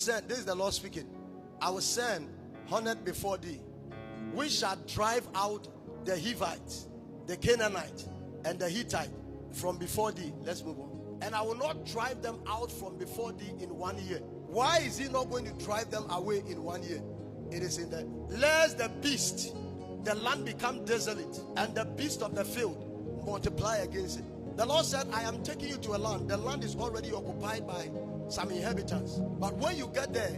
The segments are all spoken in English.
This is the Lord speaking. I will send 100 before thee. We shall drive out the Hivites, the Canaanites, and the Hittite from before thee. Let's move on. And I will not drive them out from before thee in 1 year. Why is he not going to drive them away in 1 year? It is in the lest the beast, the land become desolate, and the beast of the field multiply against it. The Lord said, I am taking you to a land. The land is already occupied by some inhabitants. But when you get there,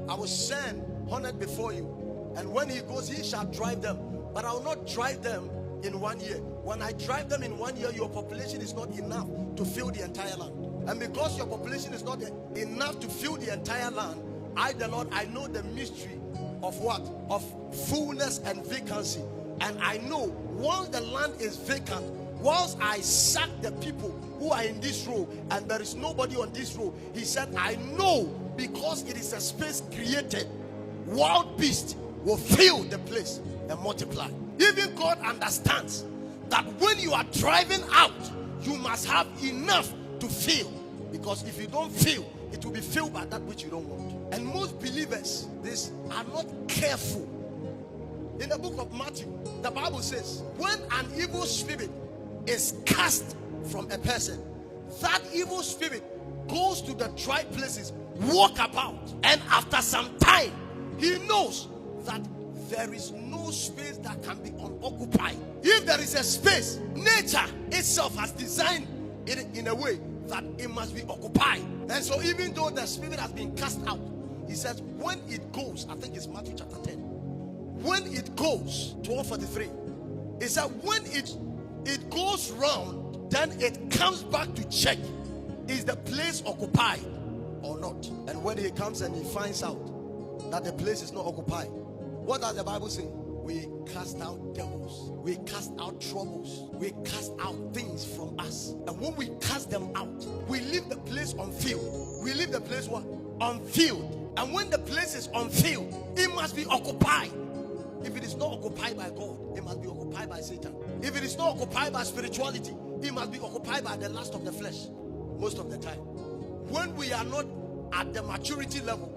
I will send 100 before you. And when he goes, he shall drive them. But I will not drive them in 1 year. When I drive them in 1 year, your population is not enough to fill the entire land. And because your population is not enough to fill the entire land, I, the Lord, I know the mystery of what? Of fullness and vacancy. And I know once the land is vacant, once I sack the people who are in this row and there is nobody on this row, he said, I know because it is a space created, wild beasts will fill the place and multiply. Even God understands that when you are driving out, you must have enough to fill. Because if you don't fill, it will be filled by that which you don't want. And most believers, these are not careful. In the book of Matthew, the Bible says, when an evil spirit is cast from a person, that evil spirit goes to the dry places, walk about, and after some time, he knows that there is no space that can be unoccupied. If there is a space, nature itself has designed it in a way that it must be occupied. And so even though the spirit has been cast out, he says when it goes, I think it's Matthew chapter 10, when it goes, 12:43, it said when it goes round, then it comes back to check, is the place occupied or not? And when he comes and he finds out that the place is not occupied, what does the Bible say? We cast out devils, we cast out troubles, we cast out things from us. And when we cast them out, we leave the place unfilled. We leave the place what? Unfilled. And when the place is unfilled, it must be occupied. If it is not occupied by God, it must be occupied by Satan. If it is not occupied by spirituality, it must be occupied by the lust of the flesh. Most of the time, when we are not at the maturity level,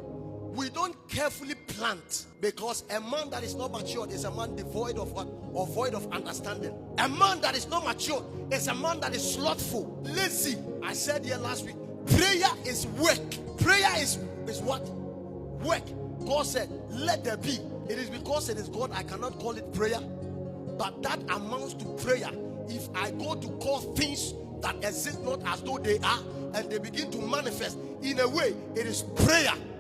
we don't carefully plant, because a man that is not matured is a man devoid of what? Or void of understanding. A man that is not matured is a man that is slothful, lazy. I said here last week, prayer is work. Prayer is what? Work. God said, let there be. It is because it is God, I cannot call it prayer. But that amounts to prayer. If I go to call things that exist not as though they are, and they begin to manifest in a way, it is prayer.